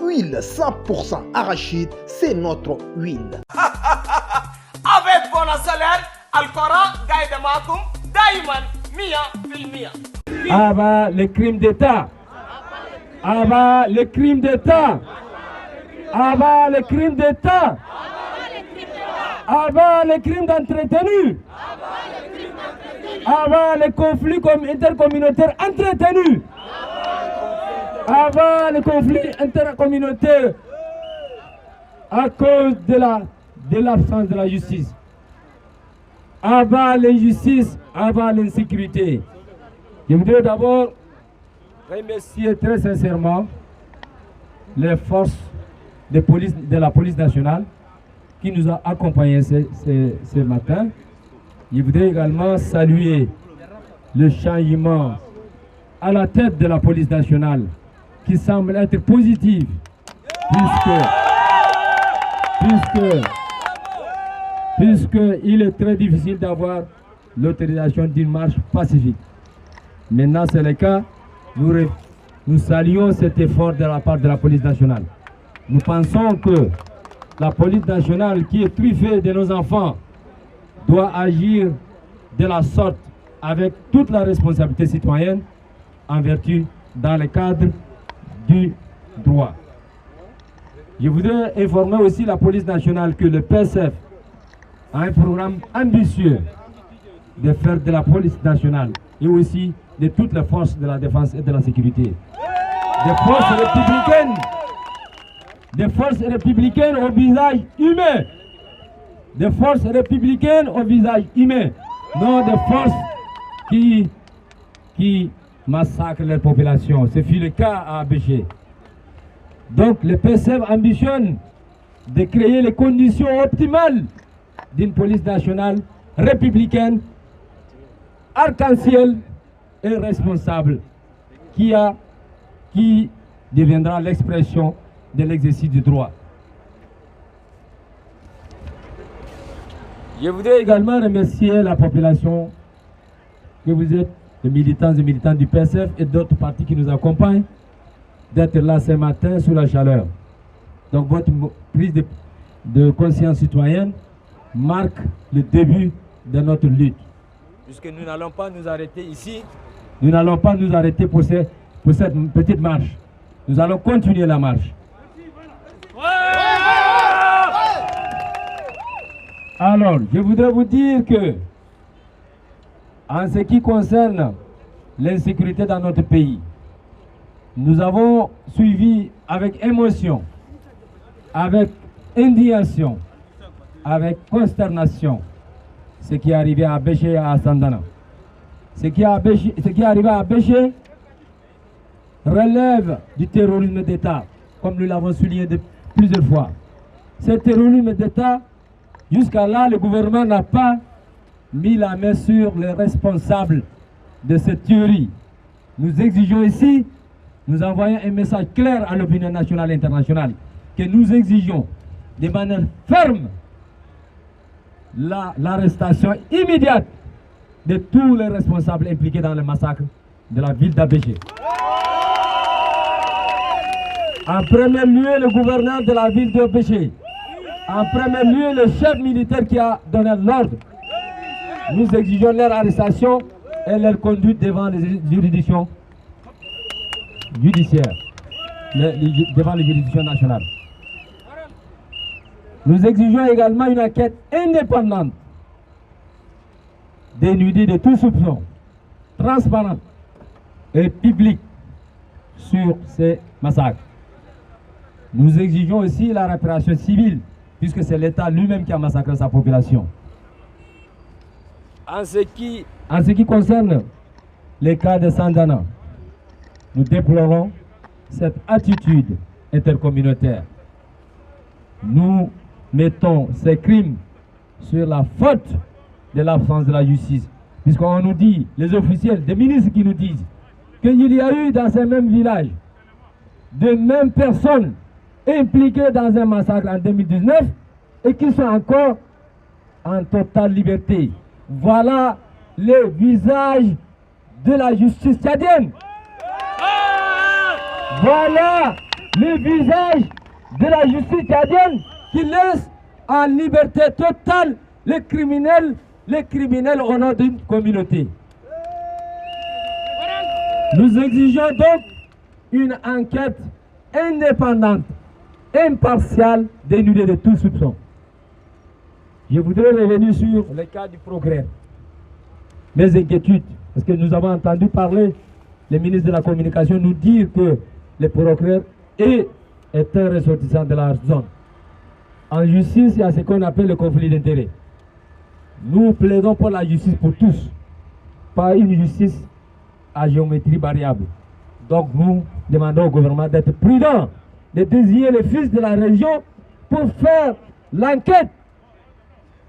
huile 100% arachide, c'est notre huile. Avec bon salaire, Al-Qara, Gaïda Makoum, Daïman, Mia, Filmia. Ah bah, les crimes d'État. Ah bah, les crimes d'État. Ah bah, les crimes d'État. Ah bah, les crimes d'entretenu. Ah bah, les conflits intercommunautaires entretenus. Ah bah, les conflits intercommunautaires à cause de l'absence de la justice. Ah bah, l'injustice, ah bah, l'insécurité. Je voudrais d'abord remercier très sincèrement les forces de la police nationale qui nous a accompagnés ce matin. Je voudrais également saluer le changement à la tête de la police nationale qui semble être positif puisqu'il est très difficile d'avoir l'autorisation d'une marche pacifique. Maintenant, c'est le cas. Nous saluons cet effort de la part de la police nationale. Nous pensons que la police nationale, qui est truffée de nos enfants, doit agir de la sorte avec toute la responsabilité citoyenne en vertu dans le cadre du droit. Je voudrais informer aussi la police nationale que le PSF a un programme ambitieux de faire de la police nationale et aussi de toutes les forces de la défense et de la sécurité. Des forces républicaines au visage humain. Des forces républicaines au visage humain. Non des forces qui massacrent les populations. Ce fut le cas à Abéché. Donc le PSF ambitionne de créer les conditions optimales d'une police nationale républicaine, arc-en-ciel et responsable, qui deviendra l'expression de l'exercice du droit. Je voudrais également remercier la population que vous êtes, les militants et militantes du PSF et d'autres partis qui nous accompagnent, d'être là ce matin sous la chaleur. Donc votre prise de conscience citoyenne marque le début de notre lutte. Puisque nous n'allons pas nous arrêter ici, nous n'allons pas nous arrêter pour cette petite marche. Nous allons continuer la marche. Alors, je voudrais vous dire que, en ce qui concerne l'insécurité dans notre pays, nous avons suivi avec émotion, avec indignation, avec consternation, ce qui est arrivé à Abéché et à Sandana. Ce qui est arrivé à Abéché relève du terrorisme d'État, comme nous l'avons souligné plusieurs fois. Ce terrorisme d'État, jusqu'à là, le gouvernement n'a pas mis la main sur les responsables de cette tuerie. Nous exigeons ici, nous envoyons un message clair à l'opinion nationale et internationale, que nous exigeons de manière ferme l'arrestation immédiate de tous les responsables impliqués dans le massacre de la ville d'Abéché. En premier lieu, le gouverneur de la ville d'Abéché. En premier lieu, le chef militaire qui a donné l'ordre. Nous exigeons leur arrestation et leur conduite devant les juridictions judiciaires, devant les juridictions nationales. Nous exigeons également une enquête indépendante, dénudée de tout soupçon, transparente et publique sur ces massacres. Nous exigeons aussi la réparation civile, puisque c'est l'État lui-même qui a massacré sa population. En ce qui concerne les cas de Sandana, nous déplorons cette attitude intercommunautaire. Nous mettons ces crimes sur la faute de l'absence de la justice, puisqu'on nous dit, les officiels, des ministres qui nous disent qu'il y a eu dans ces mêmes villages de mêmes personnes impliquées dans un massacre en 2019 et qui sont encore en totale liberté. Voilà le visage de la justice tchadienne. Voilà le visage de la justice tchadienne qui laisse en liberté totale les criminels au nom d'une communauté. Nous exigeons donc une enquête indépendante, impartiale, dénudée de tout soupçon. Je voudrais revenir sur le cas du progrès. Mes inquiétudes, parce que nous avons entendu parler, le ministre de la Communication nous dire que le progrès est un ressortissant de la zone. En justice, il y a ce qu'on appelle le conflit d'intérêts. Nous plaidons pour la justice pour tous, pas une justice à géométrie variable. Donc nous demandons au gouvernement d'être prudent, de désigner les fils de la région pour faire l'enquête.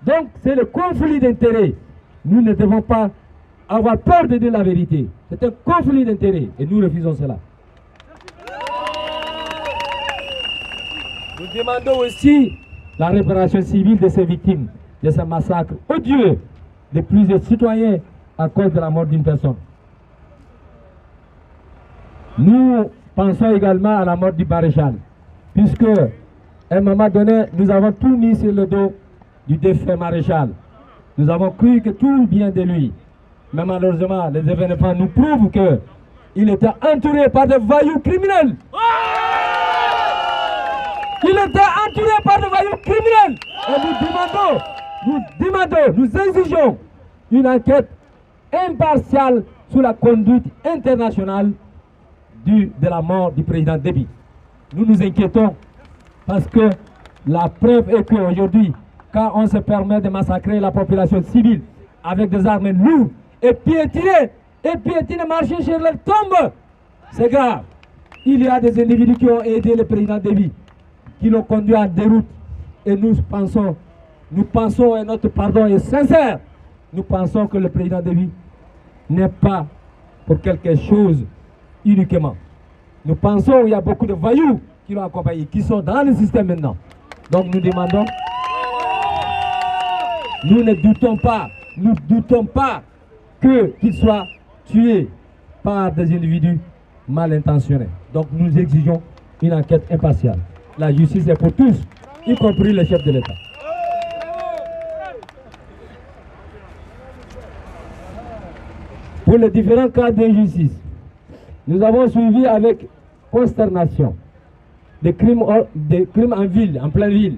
Donc c'est le conflit d'intérêts. Nous ne devons pas avoir peur de dire la vérité. C'est un conflit d'intérêts et nous refusons cela. Nous demandons aussi la réparation civile de ces victimes, de ce massacre odieux de plusieurs citoyens à cause de la mort d'une personne. Nous pensons également à la mort du maréchal, puisque à un moment donné, nous avons tout mis sur le dos du défunt maréchal. Nous avons cru que tout vient de lui. Mais malheureusement, les événements nous prouvent qu'il était entouré par des voyous criminels. Il était entouré par des voyous criminels. Et nous exigeons une enquête impartiale sur la conduite internationale de la mort du président Déby. Nous nous inquiétons parce que la preuve est qu'aujourd'hui, quand on se permet de massacrer la population civile avec des armes lourdes et piétiner, marcher sur leur tombe, c'est grave. Il y a des individus qui ont aidé le président Déby, qui l'ont conduit en déroute. Et nous pensons, et notre pardon est sincère, nous pensons que le président Déby n'est pas pour quelque chose uniquement. Nous pensons qu'il y a beaucoup de voyous qui l'ont accompagné, qui sont dans le système maintenant. Donc nous demandons, nous ne doutons pas qu'il soit tué par des individus mal intentionnés. Donc nous exigeons une enquête impartiale. La justice est pour tous, y compris le chef de l'État. Pour les différents cas d'injustice, nous avons suivi avec consternation des crimes en ville, en pleine ville.